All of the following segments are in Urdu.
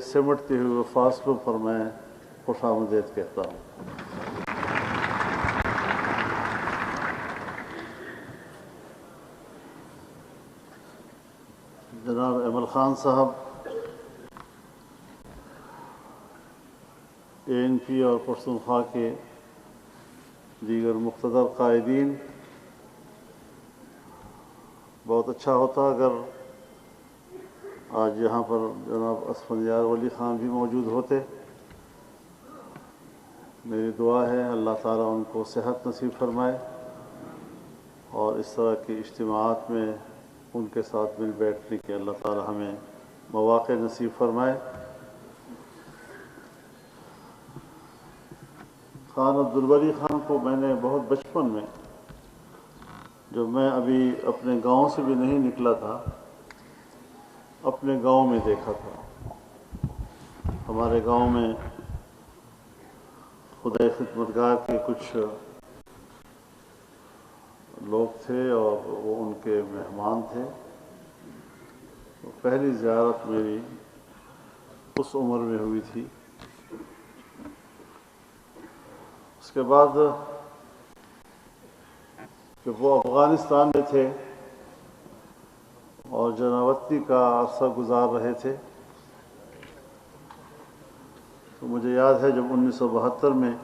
سمٹتے ہوئے فاصلوں پر میں خوش آمدید کہتا ہوں۔ جناب ایمل خان صاحب، ANP اور پختونخوا کے دیگر مقتدر قائدین، بہت اچھا ہوتا اگر آج یہاں پر جناب اسفندیار ولی خان بھی موجود ہوتے۔ میری دعا ہے اللہ تعالیٰ ان کو صحت نصیب فرمائے اور اس طرح کی اجتماعات میں ان کے ساتھ مل بیٹھنے کے اللہ تعالیٰ ہمیں مواقع نصیب فرمائے۔ خان عبدالبری خان کو میں نے بہت بچپن میں، جب میں ابھی اپنے گاؤں سے بھی نہیں نکلا تھا، اپنے گاؤں میں دیکھا تھا۔ ہمارے گاؤں میں خدائے خدمتگار کے کچھ لوگ تھے اور وہ ان کے مہمان تھے۔ پہلی زیارت میری اس عمر میں ہوئی تھی۔ اس کے بعد کہ وہ افغانستان میں تھے اور جناوطنی کا عرصہ گزار رہے تھے، تو مجھے یاد ہے جب 1972 میں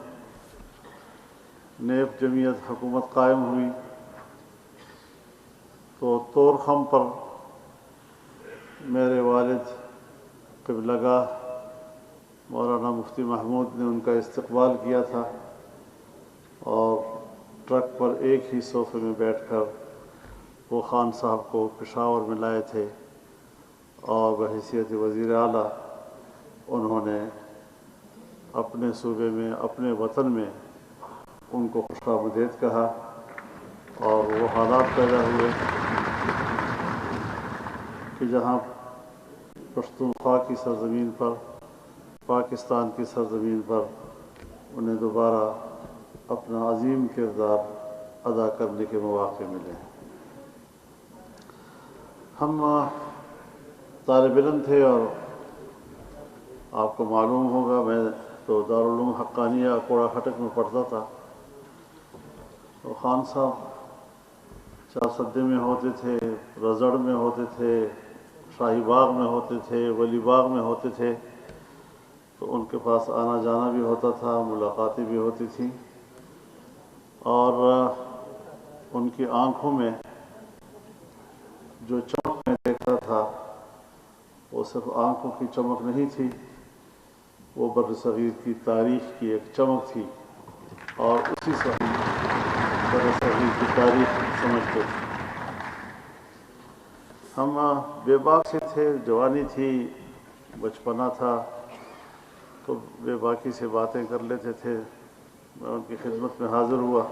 نیب جمعیت حکومت قائم ہوئی تو طورخم پر میرے والد قبلہ گاہ مولانا مفتی محمود نے ان کا استقبال کیا تھا اور ٹرک پر ایک ہی صوفے میں بیٹھ کر وہ خان صاحب کو پشاور میں لائے تھے اور بحیثیت وزیر اعلیٰ انہوں نے اپنے صوبے میں، اپنے وطن میں ان کو خوش آمدید کہا اور وہ حالات پیدا ہوئے کہ جہاں پختونخوا کی سرزمین پر، پاکستان کی سرزمین پر انہیں دوبارہ اپنا عظیم کردار ادا کرنے کے مواقع ملے۔ ہم طالب علم تھے اور آپ کو معلوم ہوگا میں تو دارالعلوم حقانیہ کوڑا خٹک میں پڑھتا تھا، تو خان صاحب چارسدے میں ہوتے تھے، رزڑ میں ہوتے تھے، شاہی باغ میں ہوتے تھے، ولی باغ میں ہوتے تھے، تو ان کے پاس آنا جانا بھی ہوتا تھا، ملاقاتیں بھی ہوتی تھیں اور ان کی آنکھوں میں جو چمک میں دیکھتا تھا وہ صرف آنکھوں کی چمک نہیں تھی، وہ بر صغیر کی تاریخ کی ایک چمک تھی اور اسی سے ہم بر صغیر کی تاریخ سمجھتے تھے۔ ہم بے باک سے تھے، جوانی تھی، بچپنا تھا، تو بے باکی سے باتیں کر لیتے تھے۔ میں ان کی خدمت میں حاضر ہوا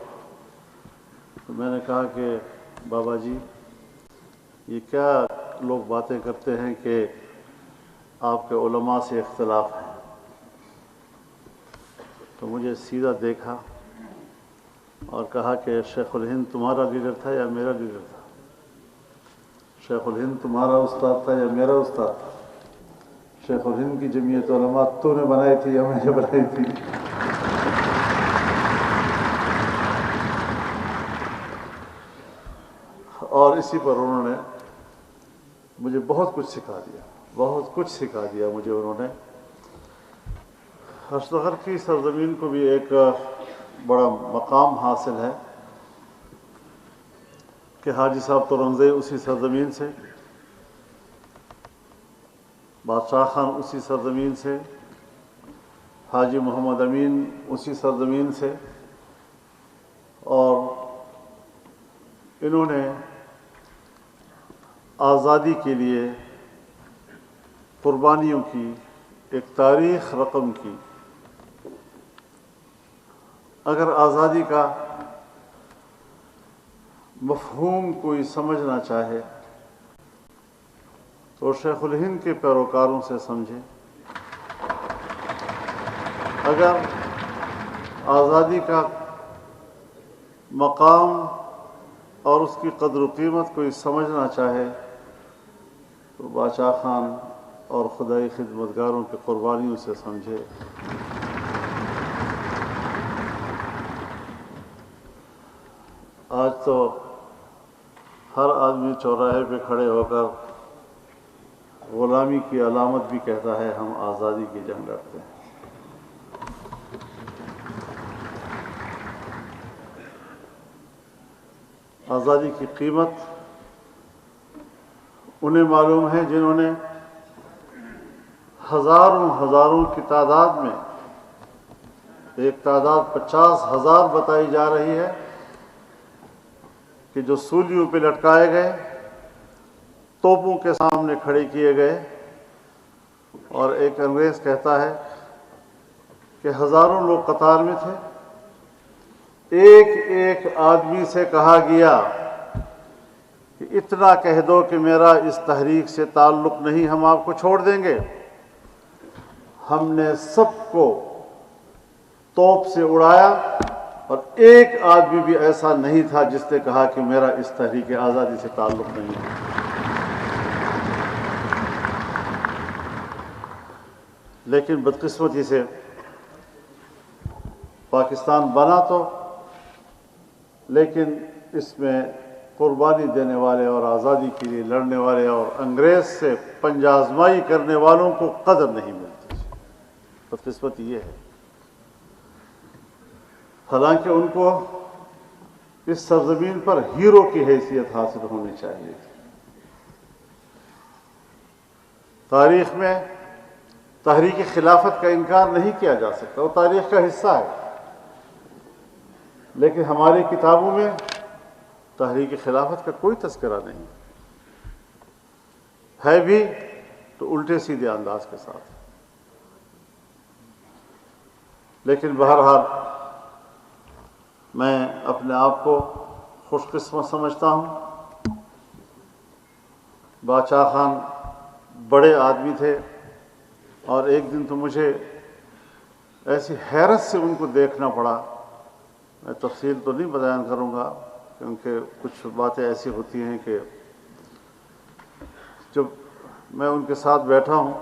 تو میں نے کہا کہ بابا جی یہ کیا لوگ باتیں کرتے ہیں کہ آپ کے علماء سے اختلاف ہے؟ تو مجھے سیدھا دیکھا اور کہا کہ شیخ الہند تمہارا لیڈر تھا یا میرا لیڈر تھا؟ شیخ الہند تمہارا استاد تھا یا میرا استاد تھا؟ شیخ الہند کی جمعیت علماء تو نے بنائی تھی یا میں نے بنائی تھی؟ اور اسی پر انہوں نے مجھے بہت کچھ سکھا دیا، بہت کچھ سکھا دیا مجھے انہوں نے۔ اشتغل کی سرزمین کو بھی ایک بڑا مقام حاصل ہے کہ حاجی صاحب تورنگزئی اسی سرزمین سے، بادشاہ خان اسی سرزمین سے، حاجی محمد امین اسی سرزمین سے، اور انہوں نے آزادی کے لیے قربانیوں کی ایک تاریخ رقم کی۔ اگر آزادی کا مفہوم کوئی سمجھنا چاہے تو شیخ الہند کے پیروکاروں سے سمجھے۔ اگر آزادی کا مقام اور اس کی قدر و قیمت کوئی سمجھنا چاہے تو بادشاہ خان اور خدائی خدمتگاروں کی قربانیوں سے سمجھے۔ آج تو ہر آدمی چوراہے پہ کھڑے ہو کر غلامی کی علامت بھی کہتا ہے ہم آزادی کی جنگ لڑتے ہیں۔ آزادی کی قیمت انہیں معلوم ہے جنہوں نے ہزاروں کی تعداد میں، ایک تعداد 50,000 بتائی جا رہی ہے، کہ جو سولیوں پہ لٹکائے گئے، توپوں کے سامنے کھڑے کیے گئے، اور ایک انگریز کہتا ہے کہ ہزاروں لوگ قطار میں تھے، ایک آدمی سے کہا گیا کہ اتنا کہہ دو کہ میرا اس تحریک سے تعلق نہیں، ہم آپ کو چھوڑ دیں گے۔ ہم نے سب کو توپ سے اڑایا، اور ایک آدمی بھی ایسا نہیں تھا جس نے کہا کہ میرا اس تحریک آزادی سے تعلق نہیں ہے۔ لیکن بدقسمتی سے پاکستان بنا تو، لیکن اس میں قربانی دینے والے اور آزادی کے لیے لڑنے والے اور انگریز سے پنجہ آزمائی کرنے والوں کو قدر نہیں ملتی۔ بدقسمتی یہ ہے، حالانکہ ان کو اس سرزمین پر ہیرو کی حیثیت حاصل ہونی چاہیے تھی۔ تاریخ میں تحریک خلافت کا انکار نہیں کیا جا سکتا، وہ تاریخ کا حصہ ہے، لیکن ہماری کتابوں میں تحریک خلافت کا کوئی تذکرہ نہیں ہے بھی تو الٹے سیدھے انداز کے ساتھ۔ لیکن بہرحال میں اپنے آپ کو خوش قسمت سمجھتا ہوں۔ باچا خان بڑے آدمی تھے، اور ایک دن تو مجھے ایسی حیرت سے ان کو دیکھنا پڑا، میں تفصیل تو نہیں بیان کروں گا کیونکہ کچھ باتیں ایسی ہوتی ہیں کہ جب میں ان کے ساتھ بیٹھا ہوں،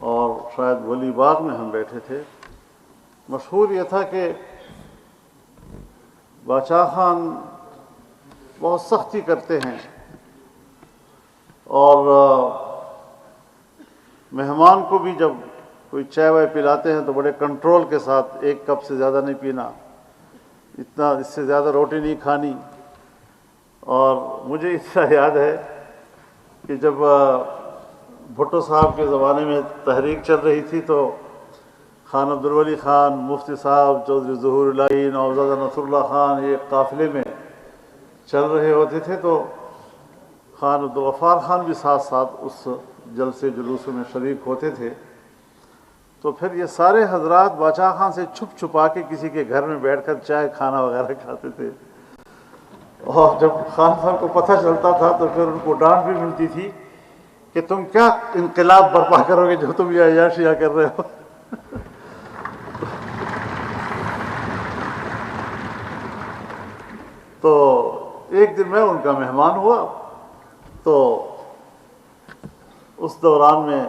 اور شاید ولی باغ میں ہم بیٹھے تھے، مشہور یہ تھا کہ باچا خان بہت سختی کرتے ہیں، اور مہمان کو بھی جب کوئی چائے وائے پلاتے ہیں تو بڑے کنٹرول کے ساتھ، ایک کپ سے زیادہ نہیں پینا، اتنا اس سے زیادہ روٹی نہیں کھانی۔ اور مجھے اتنا یاد ہے کہ جب بھٹو صاحب کے زمانے میں تحریک چل رہی تھی تو خان عبدالولی خان، مفتی صاحب، چودھری ظہور الہی، نوابزادہ نصر اللہ خان، یہ قافلے میں چل رہے ہوتے تھے، تو خان عبدالغفار خان بھی ساتھ ساتھ اس جلسے جلوسوں میں شریک ہوتے تھے۔ تو پھر یہ سارے حضرات باچا خان سے چھپ چھپا کے کسی کے گھر میں بیٹھ کر چائے کھانا وغیرہ کھاتے تھے، اور جب خان صاحب کو پتہ چلتا تھا تو پھر ان کو ڈانٹ بھی ملتی تھی کہ تم کیا انقلاب برپا کرو گے جو تم یہ عیاشیاں کر رہے ہو۔ تو ایک دن میں ان کا مہمان ہوا، تو اس دوران میں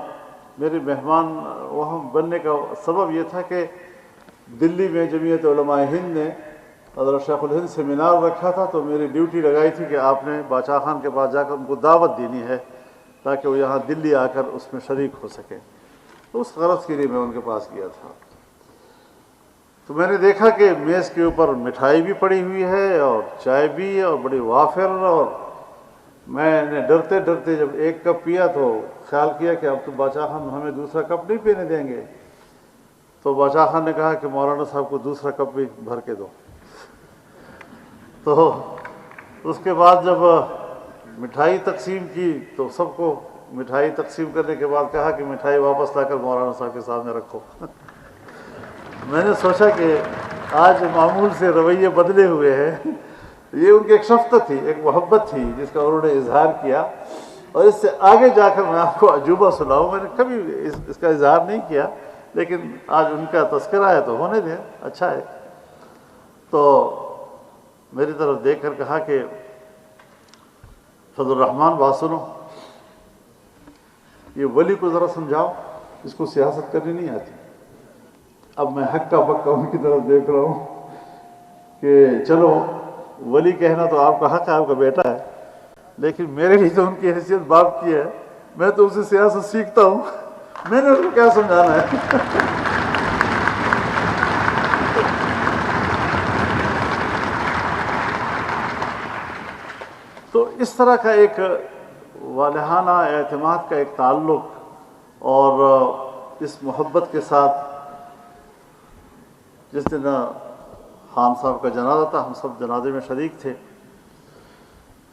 میرے مہمان وہاں بننے کا سبب یہ تھا کہ دلی میں جمعیت علماء ہند نے حضرت شیخ الہند سیمینار رکھا تھا، تو میری ڈیوٹی لگائی تھی کہ آپ نے باچا خان کے پاس جا کر ان کو دعوت دینی ہے تاکہ وہ یہاں دلی آ کر اس میں شریک ہو سکے۔ تو اس غرض کے لیے میں ان کے پاس گیا تھا۔ تو میں نے دیکھا کہ میز کے اوپر مٹھائی بھی پڑی ہوئی ہے اور چائے بھی، اور بڑی وافر، اور میں نے ڈرتے ڈرتے جب ایک کپ پیا تو خیال کیا کہ اب تو باچا خان ہمیں دوسرا کپ نہیں پینے دیں گے، تو باچا خان نے کہا کہ مولانا صاحب کو دوسرا کپ بھی بھر کے دو۔ تو اس کے بعد جب مٹھائی تقسیم کی تو سب کو مٹھائی تقسیم کرنے کے بعد کہا کہ مٹھائی واپس لا کر مولانا صاحب کے سامنے رکھو۔ میں نے سوچا کہ آج معمول سے رویے بدلے ہوئے ہیں، یہ ان کی ایک شفقت تھی، ایک محبت تھی جس کا انہوں نے اظہار کیا، اور اس سے آگے جا کر میں آپ کو عجوبہ سناؤں، میں نے کبھی اس کا اظہار نہیں کیا، لیکن آج ان کا تذکرہ ہے تو ہونے دیں، اچھا ہے۔ تو میری طرف دیکھ کر کہا کہ فضل الرحمان بات سنو۔ یہ ولی کو ذرا سمجھاؤ، اس کو سیاست کرنی نہیں آتی۔ اب میں ہکا پکا ان کی طرف دیکھ رہا ہوں کہ چلو ولی کہنا تو آپ کا حق ہے، آپ کا بیٹا ہے، لیکن میرے لیے تو ان کی حیثیت باپ کی ہے، میں تو اسے سیاست سیکھتا ہوں، میں نے اس کو کیا سمجھانا ہے۔ تو اس طرح کا ایک والہانہ اعتماد کا ایک تعلق، اور اس محبت کے ساتھ جس دن خان صاحب کا جنازہ تھا، ہم سب جنازے میں شریک تھے،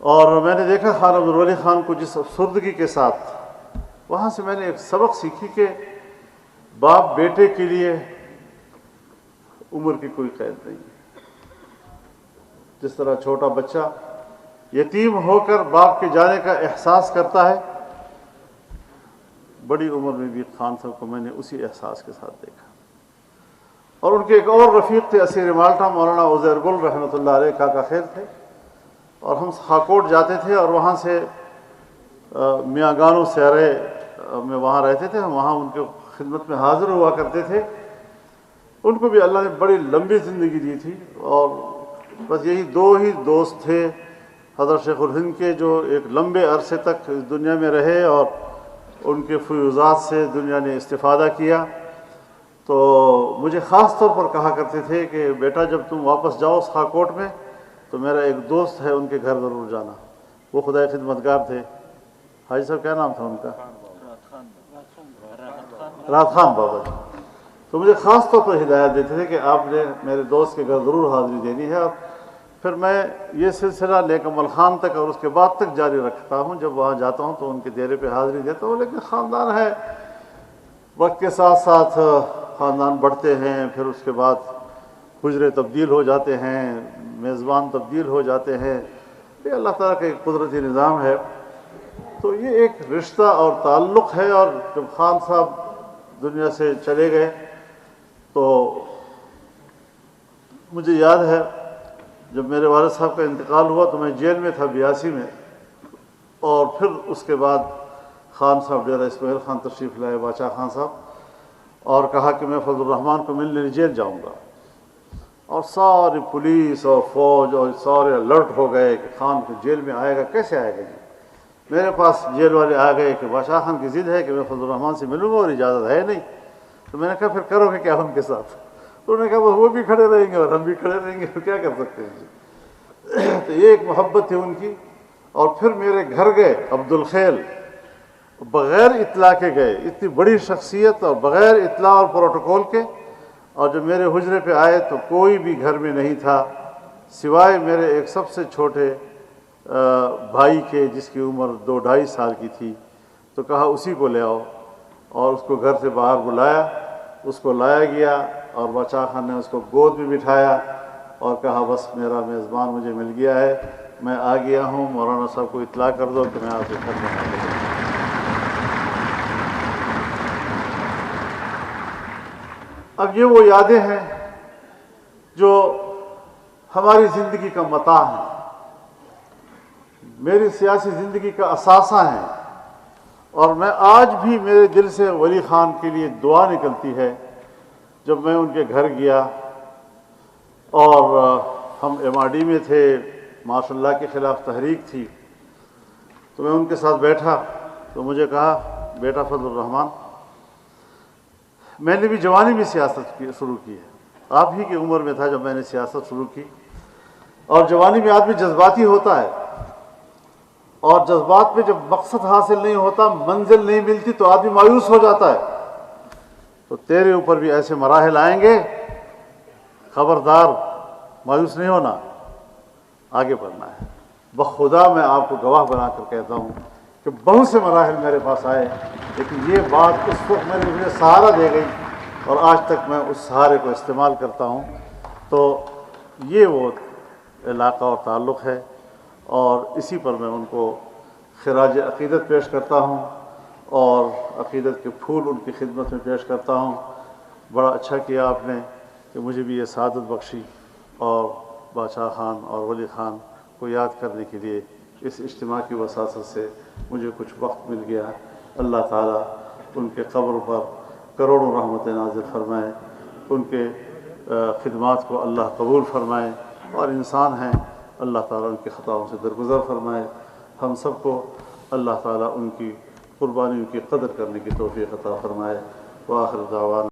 اور میں نے دیکھا خان عبدالولی خان کو جس افسردگی کے ساتھ، وہاں سے میں نے ایک سبق سیکھی کہ باپ بیٹے کے لیے عمر کی کوئی قید نہیں ہے۔ جس طرح چھوٹا بچہ یتیم ہو کر باپ کے جانے کا احساس کرتا ہے، بڑی عمر میں بھی خان صاحب کو میں نے اسی احساس کے ساتھ دیکھا۔ اور ان کے ایک اور رفیق تھے اسیر مالٹا، مولانا عزیر گل رحمۃ اللہ علیہ، کاکا خیر تھے، اور ہم خاکوٹ جاتے تھے اور وہاں سے میاں گانو سیرے میں وہاں رہتے تھے، ہم وہاں ان کے خدمت میں حاضر ہوا کرتے تھے۔ ان کو بھی اللہ نے بڑی لمبی زندگی دی تھی، اور بس یہی دو ہی دوست تھے حضرت شیخ الہند کے جو ایک لمبے عرصے تک اس دنیا میں رہے اور ان کے فیوضات سے دنیا نے استفادہ کیا۔ تو مجھے خاص طور پر کہا کرتے تھے کہ بیٹا جب تم واپس جاؤ اس خاکوٹ میں تو میرا ایک دوست ہے، ان کے گھر ضرور جانا۔ وہ خدائے خدمتگار تھے، حاجی صاحب کیا نام تھا ان کا؟ راحت خان بابا جی۔ تو مجھے خاص طور پر ہدایت دیتے تھے کہ آپ نے میرے دوست کے گھر ضرور حاضری دینی ہے، اور پھر میں یہ سلسلہ نیک عمل خان تک اور اس کے بعد تک جاری رکھتا ہوں۔ جب وہاں جاتا ہوں تو ان کے ڈیرے پہ حاضری دیتا ہوں، لیکن خاندان ہے، وقت کے ساتھ ساتھ خاندان بڑھتے ہیں، پھر اس کے بعد حجرے تبدیل ہو جاتے ہیں، میزبان تبدیل ہو جاتے ہیں، یہ اللہ تعالیٰ کا ایک قدرتی نظام ہے۔ تو یہ ایک رشتہ اور تعلق ہے، اور جب خان صاحب دنیا سے چلے گئے تو مجھے یاد ہے جب میرے والد صاحب کا انتقال ہوا تو میں جیل میں تھا 82 میں، اور پھر اس کے بعد خان صاحب ڈیرہ اسماعیل خان تشریف لائے، باچا خان صاحب، اور کہا کہ میں فضل الرحمان کو ملنے جیل جاؤں گا، اور ساری پولیس اور فوج اور سارے الرٹ ہو گئے کہ خان کو جیل میں آئے گا، کیسے آئے گا جی؟ میرے پاس جیل والے آ گئے کہ بادشاہ خان کی ضد ہے کہ میں فضل الرحمان سے ملوں گا اور اجازت ہے نہیں۔ تو میں نے کہا پھر کرو گے کیا ان کے ساتھ؟ تو انہوں نے کہا وہ بھی کھڑے رہیں گے اور ہم بھی کھڑے رہیں گے، کیا کر سکتے ہیں جی؟ تو یہ ایک محبت تھی ان کی۔ اور پھر میرے گھر گئے عبدالخیل، بغیر اطلاع کے گئے، اتنی بڑی شخصیت اور بغیر اطلاع اور پروٹوکول کے، اور جب میرے حجرے پہ آئے تو کوئی بھی گھر میں نہیں تھا سوائے میرے ایک سب سے چھوٹے بھائی کے، جس کی عمر 2-2.5 سال کی تھی۔ تو کہا اسی کو لے آؤ، اور اس کو گھر سے باہر بلایا، اس کو لایا گیا، اور باچا خان نے اس کو گود میں بٹھایا اور کہا بس میرا میزبان مجھے مل گیا ہے، میں آ گیا ہوں، مولانا صاحب کو اطلاع کر دو کہ میں آپ کے گھر میں آ گیا۔ اب یہ وہ یادیں ہیں جو ہماری زندگی کا متاع ہیں، میری سیاسی زندگی کا اثاثہ ہیں، اور میں آج بھی میرے دل سے ولی خان کے لیے دعا نکلتی ہے۔ جب میں ان کے گھر گیا اور ہم MRD میں تھے، ماشاء اللہ کے خلاف تحریک تھی، تو میں ان کے ساتھ بیٹھا تو مجھے کہا بیٹا فضل الرحمان، میں نے بھی جوانی میں سیاست شروع کی ہے، آپ ہی کی عمر میں تھا جب میں نے سیاست شروع کی، اور جوانی میں آدمی جذباتی ہوتا ہے، اور جذبات میں جب مقصد حاصل نہیں ہوتا، منزل نہیں ملتی تو آدمی مایوس ہو جاتا ہے۔ تو تیرے اوپر بھی ایسے مراحل آئیں گے، خبردار مایوس نہیں ہونا، آگے بڑھنا ہے۔ بخدا میں آپ کو گواہ بنا کر کہتا ہوں کہ بہت سے مراحل میرے پاس آئے، لیکن یہ بات اس وقت مجھے سہارا دے گئی، اور آج تک میں اس سہارے کو استعمال کرتا ہوں۔ تو یہ وہ علاقہ اور تعلق ہے، اور اسی پر میں ان کو خراج عقیدت پیش کرتا ہوں، اور عقیدت کے پھول ان کی خدمت میں پیش کرتا ہوں۔ بڑا اچھا کیا آپ نے کہ مجھے بھی یہ سعادت بخشی، اور باچا خان اور ولی خان کو یاد کرنے کے لیے اس اجتماع کی وساطت سے مجھے کچھ وقت مل گیا۔ اللہ تعالیٰ ان کے قبر پر کروڑوں رحمتیں نازل فرمائے، ان کے خدمات کو اللہ قبول فرمائے، اور انسان ہیں اللہ تعالیٰ ان کی خطاؤں سے درگزر فرمائے۔ ہم سب کو اللہ تعالیٰ ان کی قربانی، ان کی قدر کرنے کی توفیق عطا فرمائے۔ وآخر دعوانا